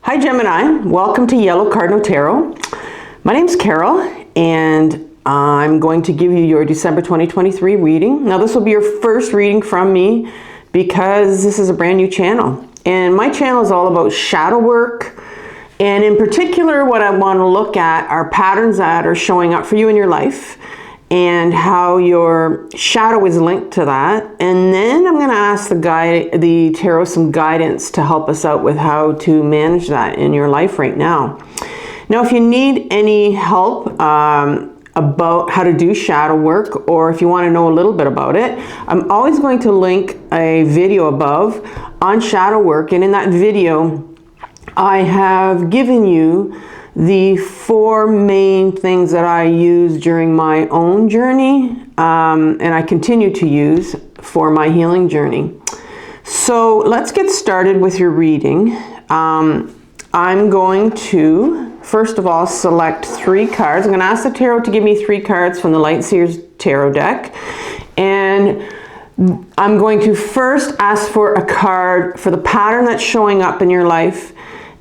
Hi Gemini, welcome to Yellow Cardinal Tarot. My name's Carol and I'm going to give you your December 2023 reading. Now this will be your first reading from me because this is a brand new channel. And my channel is all about shadow work. And in particular, what I want to look at are patterns that are showing up for you in your life and how your shadow is linked to that. And then I'm going to ask the tarot some guidance to help us out with how to manage that in your life right now. Now, if you need any help about how to do shadow work, or if you want to know a little bit about it, I'm always going to link a video above on shadow work. And in that video, I have given you the 4 main things that I use during my own journey, and I continue to use for my healing journey. So let's get started with your reading. I'm going to, first of all, select 3 cards. I'm going to ask the tarot to give me 3 cards from the Light Seers Tarot deck. And I'm going to first ask for a card for the pattern that's showing up in your life.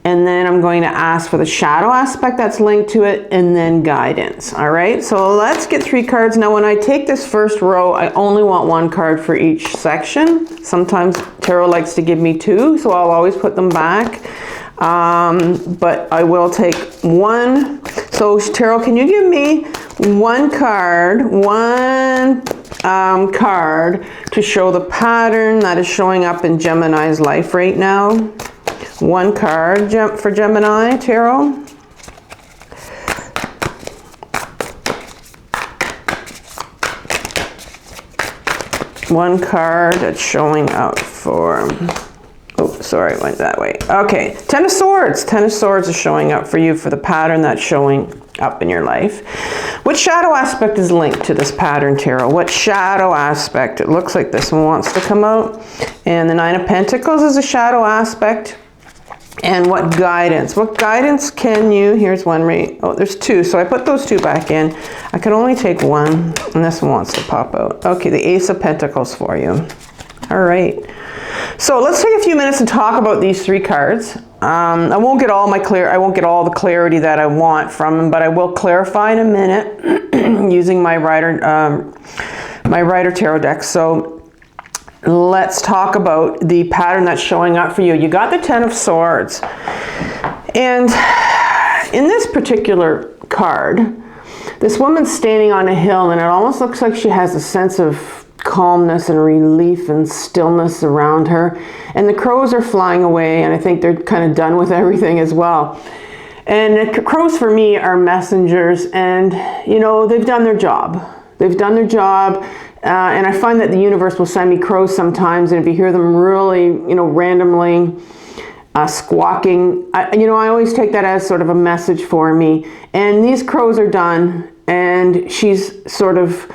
And then I'm going to ask for the shadow aspect that's linked to it, and then guidance. All right, so let's get 3 cards. Now, when I take this first row, I only want 1 card for each section. Sometimes tarot likes to give me 2, so I'll always put them back. But I will take 1. So tarot, can you give me 1 card, card to show the pattern that is showing up in Gemini's life right now? 1 card for Gemini Tarot. One card that's showing up for, oh, sorry, it went that way. Okay, 10 of Swords. 10 of Swords is showing up for you for the pattern that's showing up in your life. What shadow aspect is linked to this pattern, Tarot? What shadow aspect? It looks like this one wants to come out. And the 9 of Pentacles is a shadow aspect. And what guidance? What guidance can you, here's one right, oh, there's 2, so I put those 2 back in. I can only take 1, and this one wants to pop out. Okay, the Ace of Pentacles for you. All right. So let's take a few minutes and talk about these 3 cards. I won't get all the clarity that I want from them, but I will clarify in a minute using my Rider Tarot deck. So let's talk about the pattern that's showing up for you. You got the 10 of Swords. And in this particular card, this woman's standing on a hill, and it almost looks like she has a sense of calmness and relief and stillness around her. And the crows are flying away, and I think they're kind of done with everything as well. And the crows for me are messengers, and you know, they've done their job. They've done their job. And I find that the universe will send me crows sometimes, and if you hear them really, you know, randomly squawking, I always take that as sort of a message for me. And these crows are done, and she's sort of,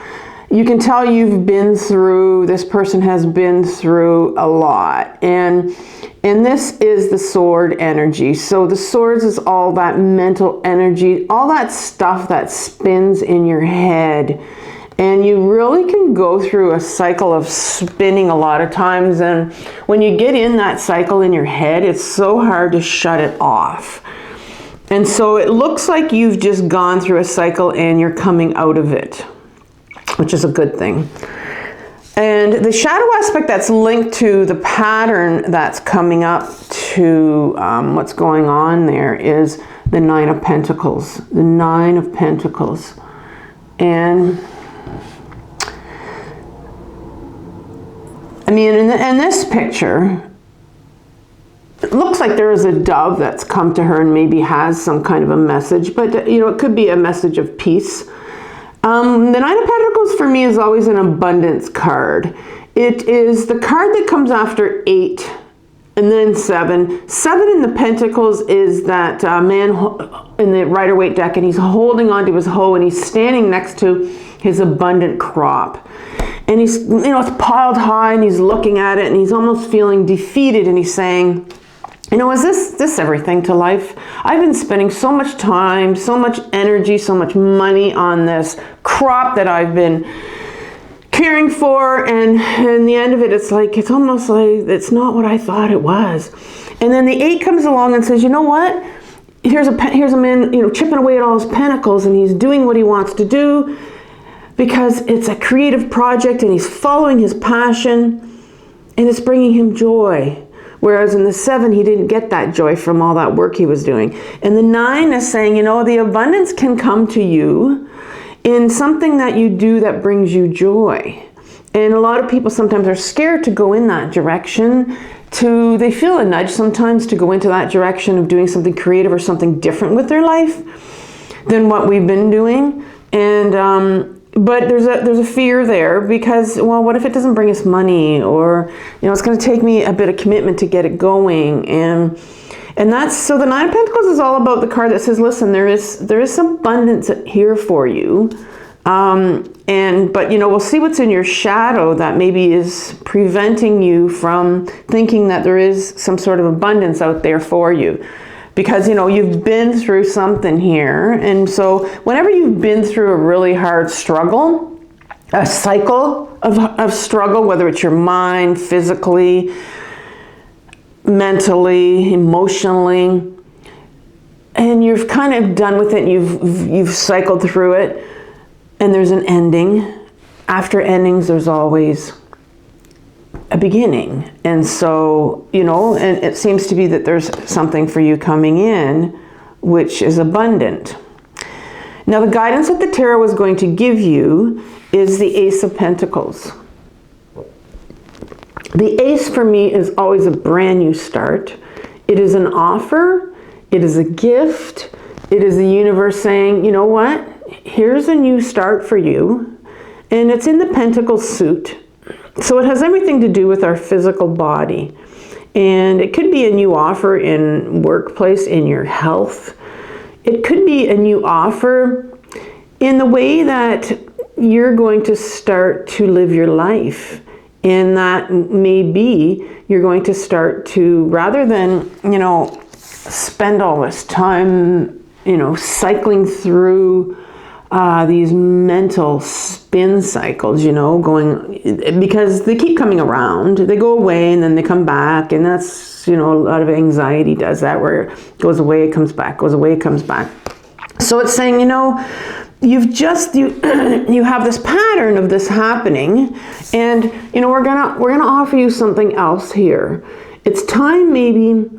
you can tell this person has been through a lot. And this is the sword energy. So the swords is all that mental energy, all that stuff that spins in your head. And you really can go through a cycle of spinning a lot of times. And when you get in that cycle in your head, it's so hard to shut it off. And so it looks like you've just gone through a cycle and you're coming out of it, which is a good thing. And the shadow aspect that's linked to the pattern that's coming up to what's going on there is the 9 of Pentacles. The 9 of Pentacles. And I mean, in this picture, it looks like there is a dove that's come to her and maybe has some kind of a message, but you know, it could be a message of peace. The 9 of Pentacles for me is always an abundance card. It is the card that comes after 8 and then 7. 7 in the Pentacles is that man in the Rider-Waite deck, and he's holding onto his hoe, and he's standing next to his abundant crop. And he's, you know, it's piled high, and he's looking at it, and he's almost feeling defeated, and he's saying, you know, is this everything to life? I've been spending so much time, so much energy, so much money on this crop that I've been preparing for, and in the end of it, it's almost like it's not what I thought it was. And then the 8 comes along and says, you know what? Here's a man, chipping away at all his pentacles, and he's doing what he wants to do because it's a creative project, and he's following his passion, and it's bringing him joy. Whereas in the 7, he didn't get that joy from all that work he was doing. And the 9 is saying, the abundance can come to you in something that you do that brings you joy. And a lot of people sometimes are scared to go in that direction. They feel a nudge sometimes to go into that direction of doing something creative or something different with their life than what we've been doing. And but there's a fear there because, well, what if it doesn't bring us money, or it's going to take me a bit of commitment to get it going, and that's so the 9 of Pentacles is all about the card that says, listen, there is some abundance here for you, but we'll see what's in your shadow that maybe is preventing you from thinking that there is some sort of abundance out there for you. Because, you've been through something here. And so whenever you've been through a really hard struggle, a cycle of struggle, whether it's your mind, physically, mentally, emotionally, and you've kind of done with it, you've cycled through it, and there's an ending. After endings, there's always a beginning. And so, and it seems to be that there's something for you coming in, which is abundant. Now, the guidance that the tarot is going to give you is the Ace of Pentacles. The Ace for me is always a brand new start. It is an offer. It is a gift. It is the universe saying, you know what? Here's a new start for you. And it's in the Pentacle suit. So it has everything to do with our physical body. And it could be a new offer in workplace, in your health. It could be a new offer in the way that you're going to start to live your life. And that maybe you're going to start to, rather than, spend all this time, cycling through these mental spin cycles, going, because they keep coming around. They go away and then they come back, and that's, a lot of anxiety does that, where it goes away, it comes back, goes away, it comes back. So it's saying, you have this pattern of this happening, and we're gonna offer you something else here. It's time maybe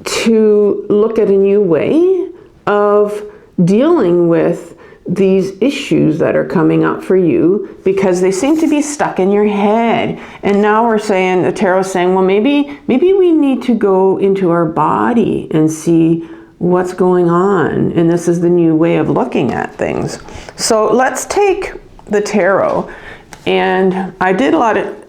to look at a new way of dealing with these issues that are coming up for you, because they seem to be stuck in your head. And now the tarot's saying, well, maybe we need to go into our body and see what's going on. And this is the new way of looking at things. So let's take the tarot. And I did a lot of,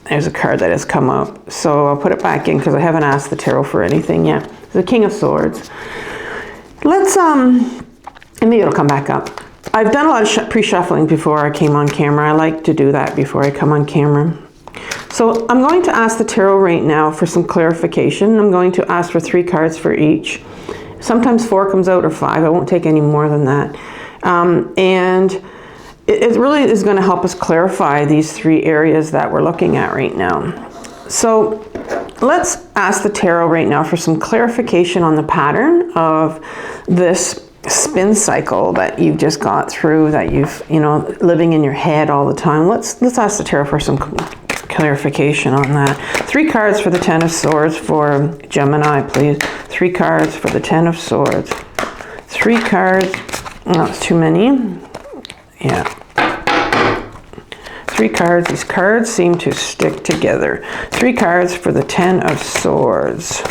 there's a card that has come up. So I'll put it back in because I haven't asked the tarot for anything yet. The King of Swords. Let's, and maybe it'll come back up. I've done a lot of pre-shuffling before I came on camera. I like to do that before I come on camera. So I'm going to ask the tarot right now for some clarification. I'm going to ask for 3 cards for each. Sometimes 4 comes out, or 5. I won't take any more than that. And it really is going to help us clarify these 3 areas that we're looking at right now. So let's ask the tarot right now for some clarification on the pattern of this spin cycle that you've just got through, that you've, living in your head all the time. Let's ask the tarot for some clarification on that. 3 cards for the 10 of Swords for Gemini, please. 3 cards for the 10 of Swords. 3 cards. No, it's too many. Yeah. 3 cards. These cards seem to stick together. 3 cards for the 10 of Swords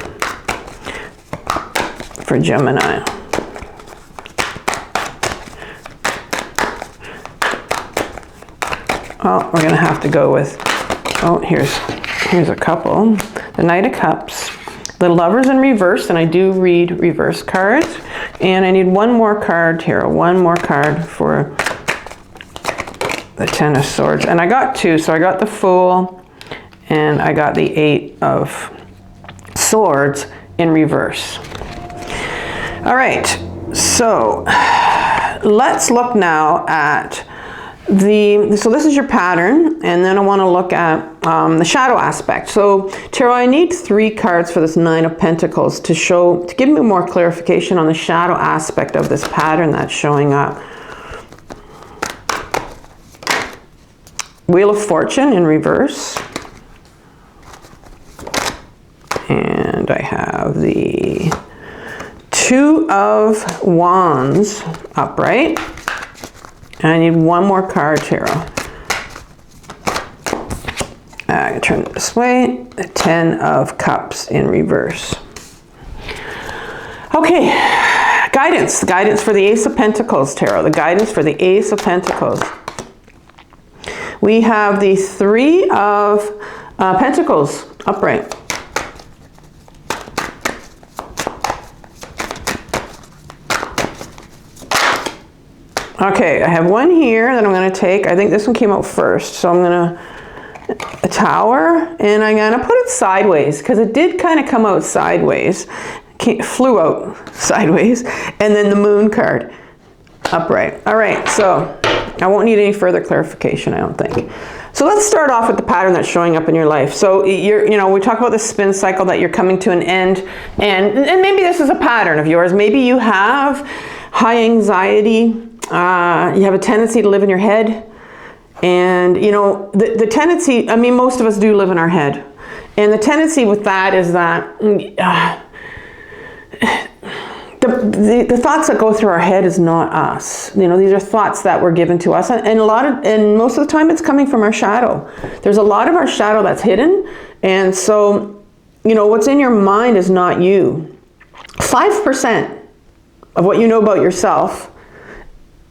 for Gemini. Well, we're going to have to go with, here's a couple. The Knight of Cups, the Lovers in reverse, and I do read reverse cards. And I need one more card here, one more card for the 10 of Swords. And I got 2, so I got the Fool and I got the 8 of Swords in reverse. All right, so let's look now at So this is your pattern, and then I want to look at the shadow aspect. So Tarot, I need 3 cards for this Nine of Pentacles to give me more clarification on the shadow aspect of this pattern that's showing up. Wheel of Fortune in reverse. And I have the Two of Wands upright. And I need one more card, Tarot. I'm going to turn it this way. The Ten of Cups in reverse. Okay, guidance. The guidance for the Ace of Pentacles, Tarot. The guidance for the Ace of Pentacles. We have the Three of Pentacles upright. Okay, I have one here that I'm going to take. I think this one came out first. So I'm going to, a Tower, and I'm going to put it sideways because it did kind of come out sideways. Flew out sideways. And then the Moon card upright. All right, so I won't need any further clarification, I don't think. So let's start off with the pattern that's showing up in your life. So we talk about the spin cycle that you're coming to an end, and maybe this is a pattern of yours. Maybe you have high anxiety. You have a tendency to live in your head, and the tendency, I mean, most of us do live in our head, and the tendency with that is that the thoughts that go through our head is not us. These are thoughts that were given to us, and most of the time it's coming from our shadow. There's a lot of our shadow that's hidden, and so what's in your mind is not you. 5% of what you know about yourself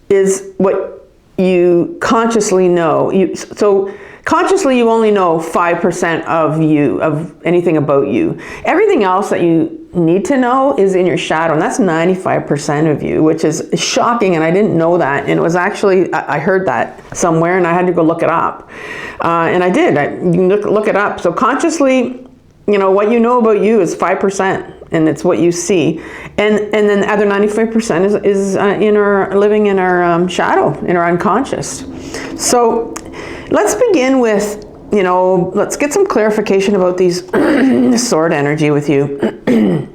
is what you consciously know. So consciously you only know 5% of you, of anything about you. Everything else that you need to know is in your shadow, and that's 95% of you, which is shocking, and I didn't know that. And it was actually, I heard that somewhere, and I had to go look it up. And I did. You can look it up. So consciously, what you know about you is 5%. And it's what you see, and then the other 95% is living in our shadow, in our unconscious. So let's begin with, let's get some clarification about these sword energy with you.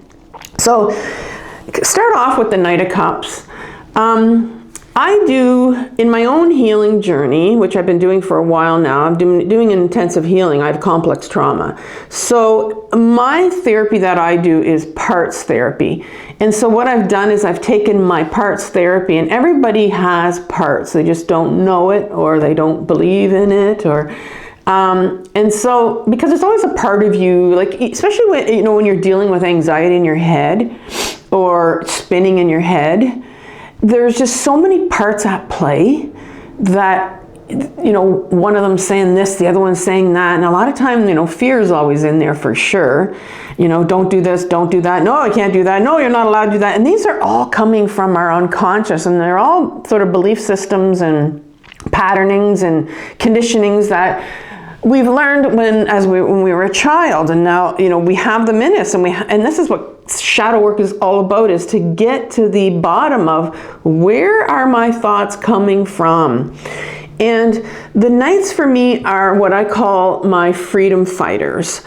So start off with the Knight of Cups. I do, in my own healing journey, which I've been doing for a while now, I'm doing intensive healing. I have complex trauma. So my therapy that I do is parts therapy. And so what I've done is I've taken my parts therapy, and everybody has parts. They just don't know it, or they don't believe in it, or and so, because it's always a part of you, like, especially when you're dealing with anxiety in your head or spinning in your head, there's just so many parts at play that, one of them saying this, the other one's saying that. And a lot of times, fear is always in there for sure. Don't do this, don't do that. No, I can't do that. No, you're not allowed to do that. And these are all coming from our unconscious, and they're all sort of belief systems and patternings and conditionings that we've learned when we were a child, and now we have them in us, and this is what shadow work is all about, is to get to the bottom of where are my thoughts coming from. And the Knights for me are what I call my freedom fighters,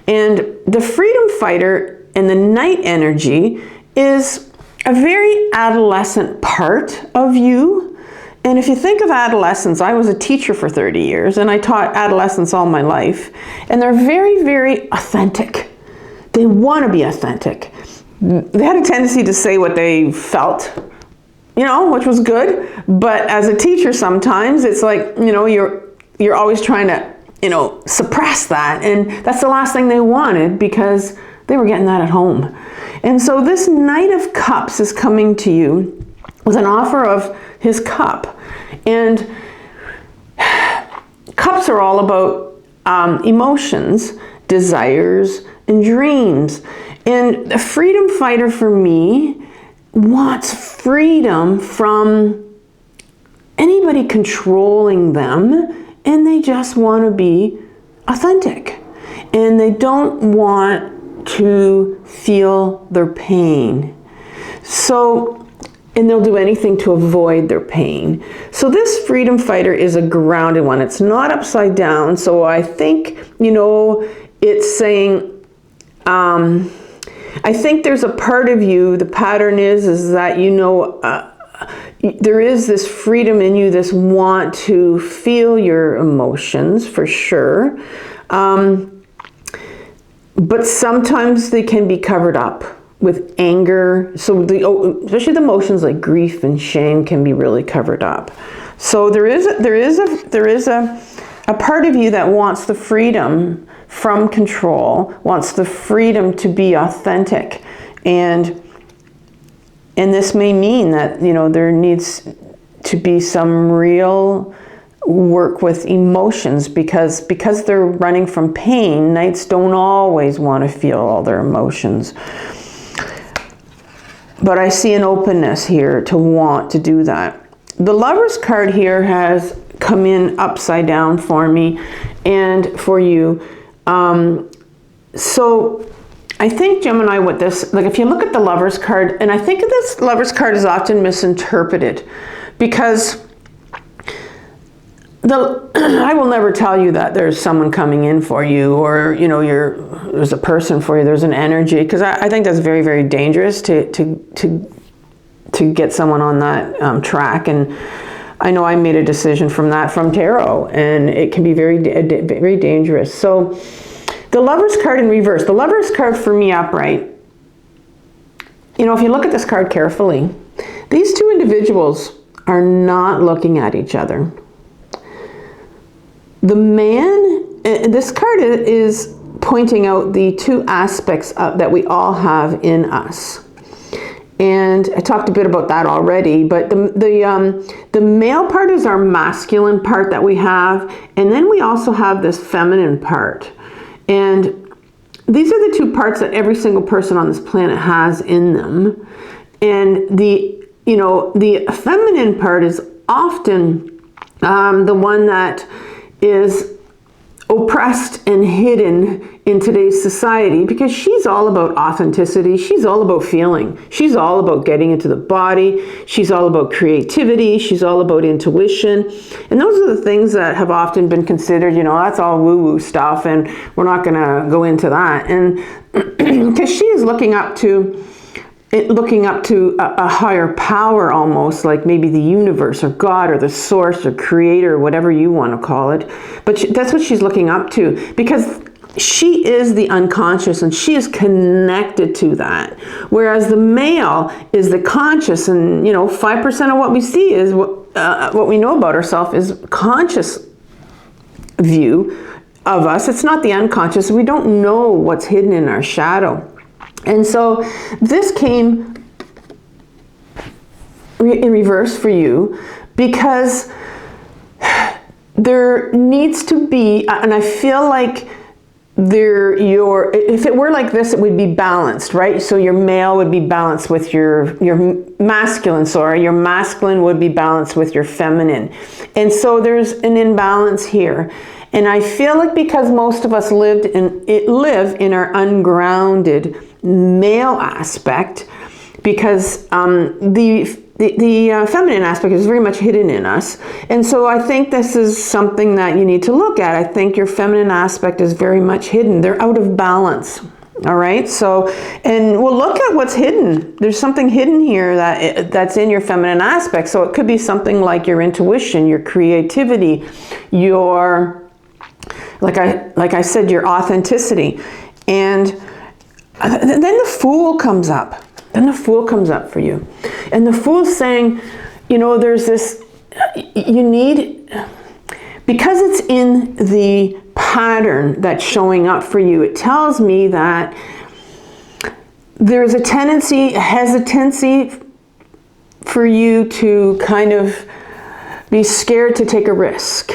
and the freedom fighter and the Knight energy is a very adolescent part of you. And if you think of adolescents, I was a teacher for 30 years, and I taught adolescents all my life. And they're very, very authentic. They want to be authentic. They had a tendency to say what they felt, which was good. But as a teacher, sometimes it's like, you're always trying to, suppress that. And that's the last thing they wanted, because they were getting that at home. And so this Knight of Cups is coming to you with an offer of his cup. And cups are all about emotions, desires, and dreams. And a freedom fighter for me wants freedom from anybody controlling them, and they just want to be authentic. And they don't want to feel their pain. So and they'll do anything to avoid their pain. So this freedom fighter is a grounded one. It's not upside down. So I think, you know, it's saying, I think there's a part of you, the pattern is that, you know, there is this freedom in you, this want to feel your emotions for sure. But sometimes they can be covered up with anger. So especially the emotions like grief and shame can be really covered up. So there is a part of you that wants the freedom from control, wants the freedom to be authentic. And this may mean that, you know, there needs to be some real work with emotions, because they're running from pain. Knights don't always want to feel all their emotions. But I see an openness here to want to do that. The Lover's card here has come in upside down for me and for you. So I think, Gemini, what this, like if you look at the Lover's card, and I think this Lover's card is often misinterpreted, because I will never tell you that there's someone coming in for you, or, you know, there's a person for you, there's an energy, because I think that's very, very dangerous to get someone on that track. And I know I made a decision from tarot, and it can be very, very dangerous. So the Lover's card in reverse, the Lover's card for me upright, you know, if you look at this card carefully, these two individuals are not looking at each other. The man, this card is pointing out the two aspects that we all have in us. And I talked a bit about that already, but the male part is our masculine part that we have, and then we also have this feminine part. And these are the two parts that every single person on this planet has in them. And the feminine part is often the one that is oppressed and hidden in today's society, because she's all about authenticity, she's all about feeling, she's all about getting into the body, she's all about creativity, she's all about intuition. And those are the things that have often been considered, you know, that's all woo-woo stuff, and we're not going to go into that. And because she is looking up to a higher power, almost like maybe the universe or God or the source or creator, or whatever you want to call it. But that's what she's looking up to, because she is the unconscious and she is connected to that. Whereas the male is the conscious, and, you know, 5% of what we see is what we know about ourselves is conscious view of us. It's not the unconscious. We don't know what's hidden in our shadow. And so this came in reverse for you, because there needs to be, and I feel like if it were like this, it would be balanced, right? So your male would be balanced with your masculine, your masculine would be balanced with your feminine. And so there's an imbalance here. And I feel like because most of us live in our ungrounded male aspect, because the feminine aspect is very much hidden in us. And so I think this is something that you need to look at. I think your feminine aspect is very much hidden. They're out of balance. All right. So, and we'll look at what's hidden. There's something hidden here that's in your feminine aspect. So it could be something like your intuition, your creativity, your, like I said, your authenticity. And then the Fool comes up. Then the Fool comes up for you. And the Fool's saying, you know, there's this, you need, because it's in the pattern that's showing up for you, it tells me that there's a tendency, a hesitancy for you to kind of be scared to take a risk.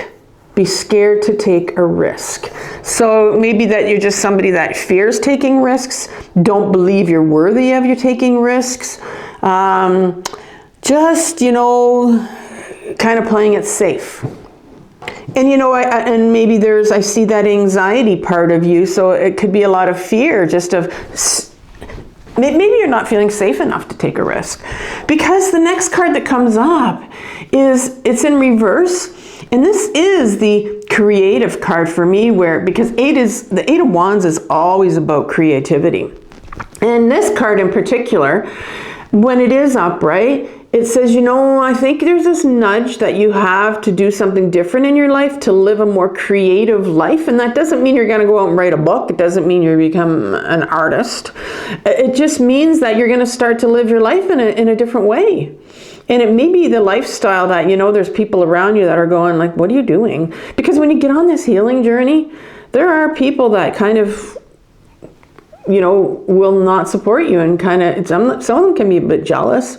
Be scared to take a risk. So maybe that you're just somebody that fears taking risks, don't believe you're worthy of you taking risks, just, you know, kind of playing it safe. And, you know, and maybe I see that anxiety part of you, so it could be a lot of fear, just of maybe you're not feeling safe enough to take a risk, because the next card that comes up it's in reverse. And this is the creative card for me, because the Eight of Wands is always about creativity. And this card in particular, when it is upright, it says, I think there's this nudge that you have to do something different in your life, to live a more creative life. And that doesn't mean you're going to go out and write a book. It doesn't mean you become an artist. It just means that you're going to start to live your life in a different way. And it may be the lifestyle that, there's people around you that are going like, what are you doing? Because when you get on this healing journey, there are people that kind of, will not support you, and some of them can be a bit jealous.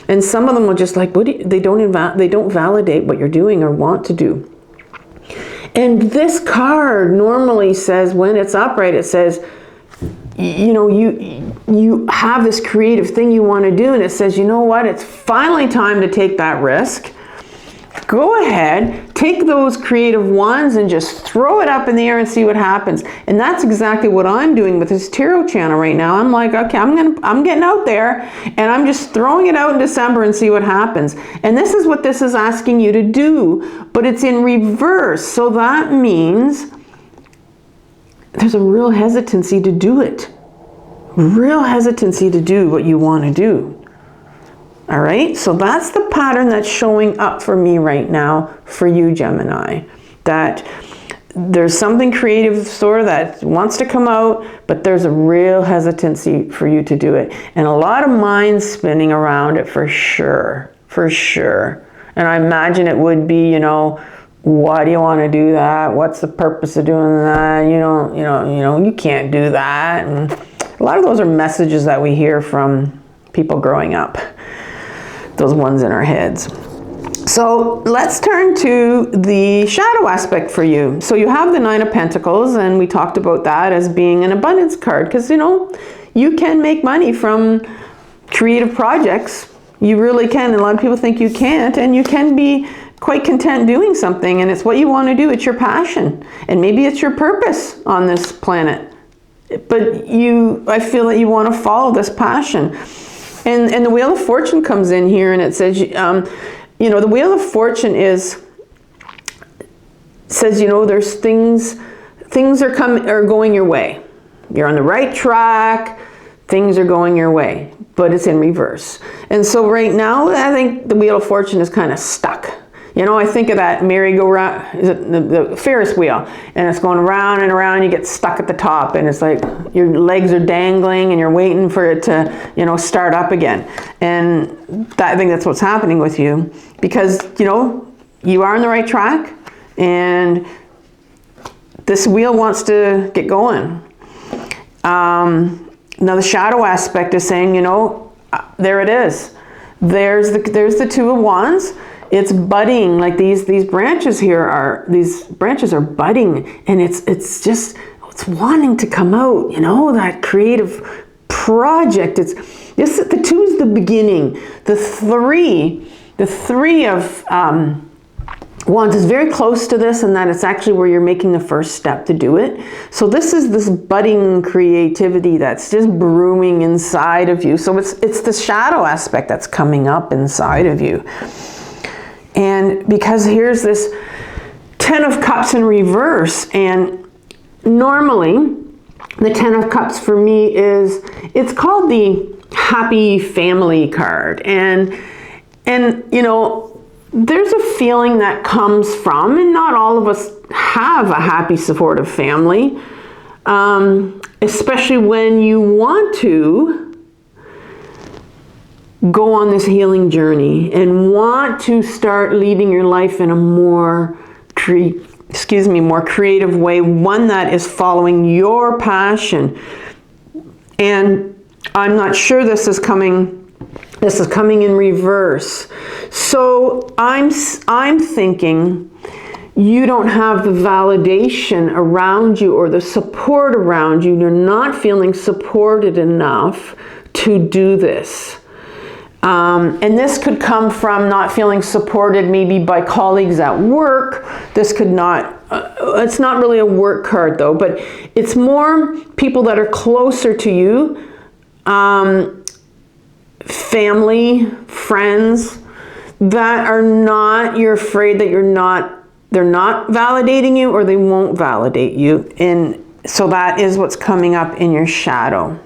And some of them will just like, they don't validate what you're doing or want to do. And this card normally says, when it's upright, it says, you have this creative thing you want to do, and it says, it's finally time to take that risk. Go ahead, take those creative wands and just throw it up in the air and see what happens. And that's exactly what I'm doing with this tarot channel right now. I'm like, okay, I'm getting out there, and I'm just throwing it out in December and see what happens. And this is what this is asking you to do, but it's in reverse. So that means there's a real hesitancy to do it. Real hesitancy to do what you want to do. All right, so that's the pattern that's showing up for me right now for you, Gemini. That there's something creative sort of that wants to come out, but there's a real hesitancy for you to do it. And a lot of mind spinning around it for sure, for sure. And I imagine it would be, why do you want to do that? What's the purpose of doing that? You can't do that. And a lot of those are messages that we hear from people growing up. Those ones in our heads. So let's turn to the shadow aspect for you. So you have the Nine of Pentacles, and we talked about that as being an abundance card, because you can make money from creative projects. You really can. And a lot of people think you can't, and you can be quite content doing something, and it's what you want to do. It's your passion, and maybe it's your purpose on this planet. But I feel that you want to follow this passion. And the Wheel of Fortune comes in here, and it says, the Wheel of Fortune says, there's things are going your way. You're on the right track. Things are going your way, but it's in reverse. And so right now, I think the Wheel of Fortune is kind of stuck. I think of that merry-go-round, is it the Ferris wheel, and it's going around and around, and you get stuck at the top, and it's like your legs are dangling, and you're waiting for it to, start up again. And I think that's what's happening with you, because, you are on the right track, and this wheel wants to get going. Now the shadow aspect is saying, there it is. There's the Two of Wands. It's budding, like these branches here these branches are budding, and it's wanting to come out, that creative project. The two is the beginning. The three of Wands is very close to this, and that it's actually where you're making the first step to do it. So this is this budding creativity that's just brewing inside of you. So it's the shadow aspect that's coming up inside of you. And because here's this Ten of Cups in reverse, and normally the Ten of Cups for me it's called the Happy Family card. And there's a feeling that comes from, and not all of us have a happy, supportive family, especially when you want to go on this healing journey and want to start leading your life in a more creative way, one that is following your passion. And I'm not sure this is coming in reverse. So I'm thinking you don't have the validation around you or the support around you. You're not feeling supported enough to do this. And this could come from not feeling supported maybe by colleagues at work. This could not, it's not really a work card though, but it's more people that are closer to you family, friends that are not, you're afraid that they're not validating you, or they won't validate you. And so that is what's coming up in your shadow.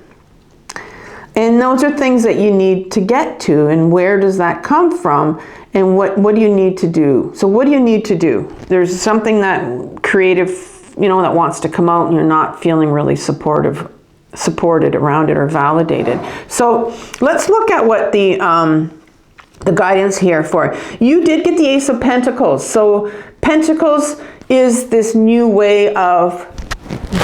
And those are things that you need to get to. And where does that come from? And what do you need to do? So what do you need to do? There's something that creative, that wants to come out, and you're not feeling really supported around it or validated. So let's look at what the guidance here for. You did get the Ace of Pentacles. So Pentacles is this new way of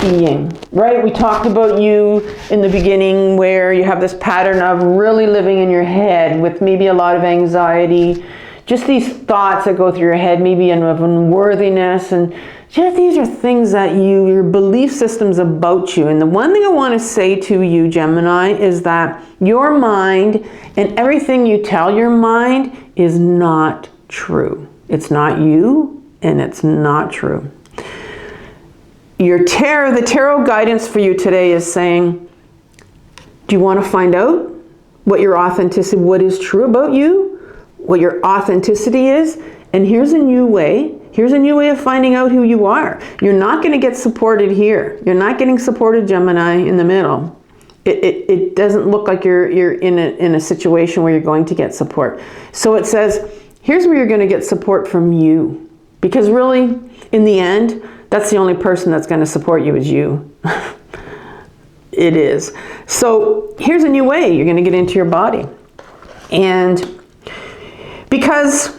being, right? We talked about you in the beginning where you have this pattern of really living in your head with maybe a lot of anxiety, just these thoughts that go through your head, maybe of unworthiness, and just these are things that your belief systems about you. And the one thing I want to say to you, Gemini, is that your mind and everything you tell your mind is not true. It's not you, and it's not true. The tarot guidance for you today is saying, do you want to find out what your authenticity, what is true about you, what your authenticity is? And here's a new way. Here's a new way of finding out who you are. You're not going to get supported here. You're not getting supported, Gemini, in the middle. It doesn't look like you're in a situation where you're going to get support. So it says, here's where you're going to get support from you. Because really, in the end, that's the only person that's going to support you is you. It is. So here's a new way you're going to get into your body. And because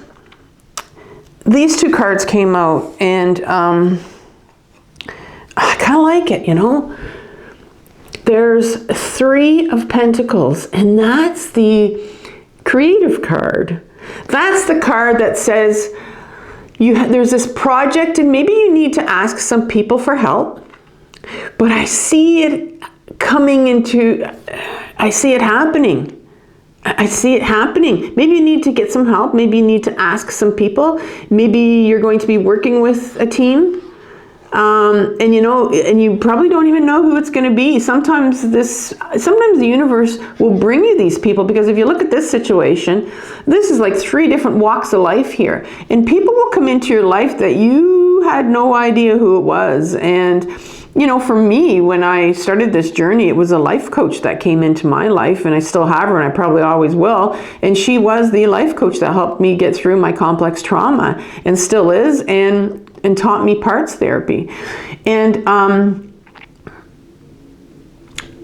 these two cards came out, and I kind of like it, There's 3 of Pentacles, and that's the creative card. That's the card that says, there's this project, and maybe you need to ask some people for help, but I see it I see it happening. I see it happening. Maybe you need to get some help. Maybe you need to ask some people. Maybe you're going to be working with a team. And you probably don't even know who it's going to be. Sometimes the universe will bring you these people, because if you look at this situation, this is like 3 different walks of life here. And people will come into your life that you had no idea who it was. And for me, when I started this journey, it was a life coach that came into my life, and I still have her, and I probably always will. And she was the life coach that helped me get through my complex trauma, and still is, and taught me parts therapy. And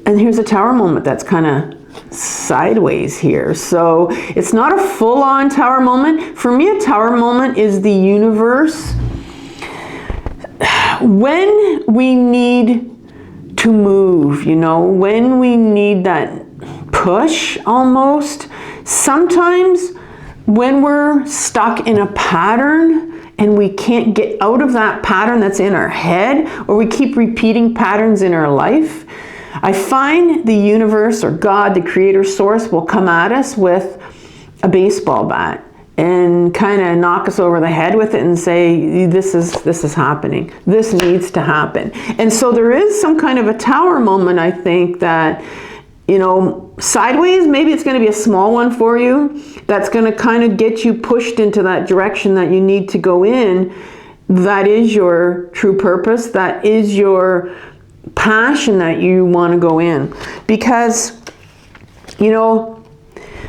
here's a Tower moment that's kind of sideways here. So it's not a full-on Tower moment. For me, a Tower moment is the universe when we need to move, when we need that push almost. Sometimes when we're stuck in a pattern and we can't get out of that pattern that's in our head, or we keep repeating patterns in our life, I find the universe or God, the creator source, will come at us with a baseball bat and kind of knock us over the head with it and say, this is happening. This needs to happen. And so there is some kind of a Tower moment, I think, that, sideways, maybe it's going to be a small one for you, that's going to kind of get you pushed into that direction that you need to go in. That is your true purpose. That is your passion that you want to go in. Because,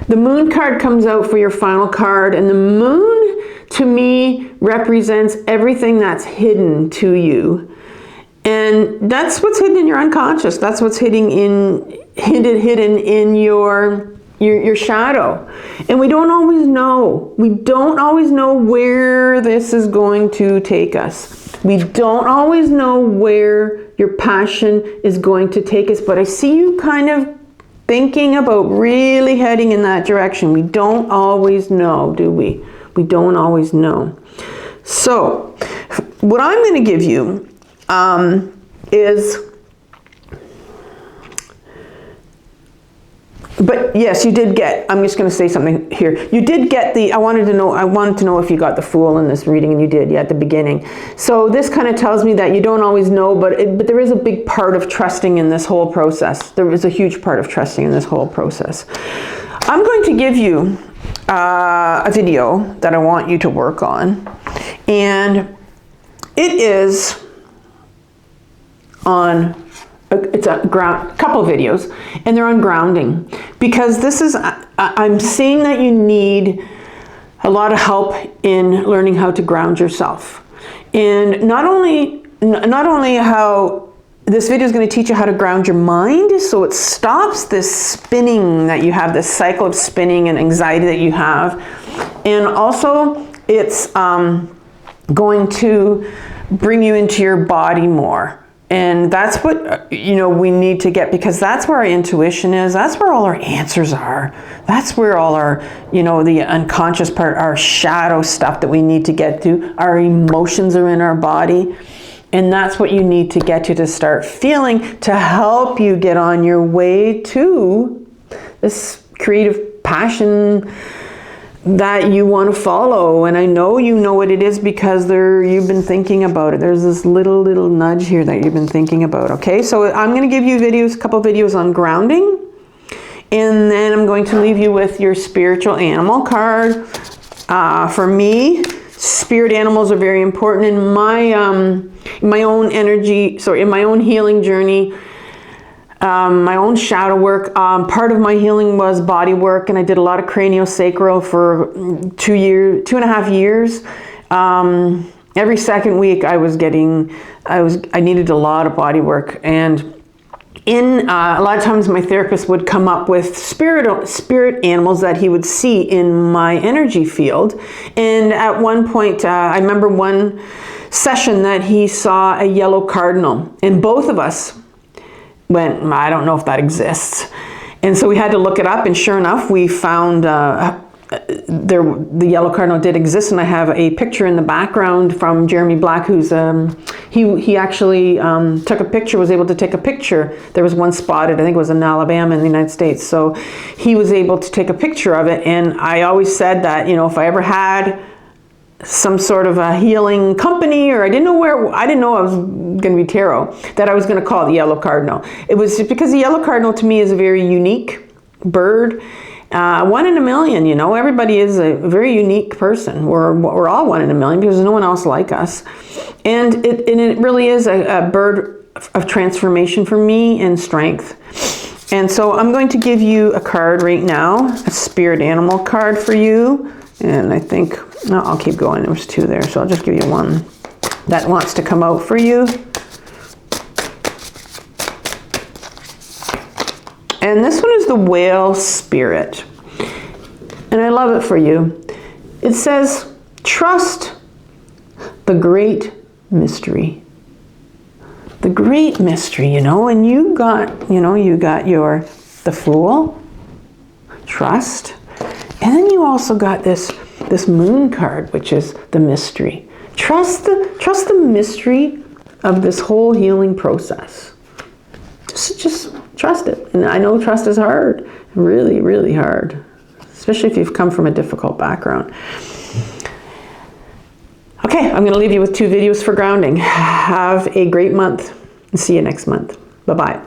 the Moon card comes out for your final card, and the Moon, to me, represents everything that's hidden to you. And that's what's hidden in your unconscious. That's what's hidden in your shadow. And we don't always know. We don't always know where this is going to take us. We don't always know where your passion is going to take us. But I see you kind of thinking about really heading in that direction. We don't always know, do we? We don't always know. So what I'm going to give you is But yes, you did get, I'm just going to say something here. You did get the, I wanted to know if you got the Fool in this reading, and you did, yeah, at the beginning. So this kind of tells me that you don't always know, but there is a big part of trusting in this whole process. There is a huge part of trusting in this whole process. I'm going to give you a video that I want you to work on, and it is on, it's a couple of videos, and they're on grounding, because this is, I'm seeing that you need a lot of help in learning how to ground yourself. And not only how this video is going to teach you how to ground your mind, so it stops this spinning that you have, this cycle of spinning and anxiety that you have. And also it's going to bring you into your body more. And that's what, we need to get, because that's where our intuition is. That's where all our answers are. That's where all our, the unconscious part, our shadow stuff that we need to get to. Our emotions are in our body. And that's what you need to get to start feeling, to help you get on your way to this creative passion that you want to follow. And I know you know what it is, because you've been thinking about it. There's this little nudge here that you've been thinking about. Okay, so I'm going to give you a couple videos on grounding, and then I'm going to leave you with your spiritual animal card. For me, spirit animals are very important in my own energy, in my own healing journey. My own shadow work. Part of my healing was body work, and I did a lot of craniosacral for 2.5 years. Every second week I needed a lot of body work, and a lot of times my therapist would come up with spirit animals that he would see in my energy field. And at one point, I remember one session that he saw a yellow cardinal, and both of us went, I don't know if that exists. And so we had to look it up, and sure enough, we found the yellow cardinal did exist. And I have a picture in the background from Jeremy Black, who's he actually took a picture, was able to take a picture. There was one spotted, I think it was in Alabama in the United States. So he was able to take a picture of it. And I always said that, if I ever had some sort of a healing company, or I didn't know I was going to be tarot, that I was going to call it the yellow cardinal. It was because the yellow cardinal to me is a very unique bird. 1 in a million, everybody is a very unique person. We're all 1 in a million, because there's no one else like us. And it really is a bird of transformation for me and strength. And so I'm going to give you a card right now, a spirit animal card for you. And I think, no, I'll keep going. There was 2 there, so I'll just give you one that wants to come out for you. And this one is the whale spirit. And I love it for you. It says, trust the great mystery. The great mystery, and you got the Fool, trust. And then you also got this moon card, which is the mystery. Trust the mystery of this whole healing process. Just trust it. And I know trust is hard, really, really hard, especially if you've come from a difficult background. Okay, I'm going to leave you with 2 videos for grounding. Have a great month, and see you next month. Bye-bye.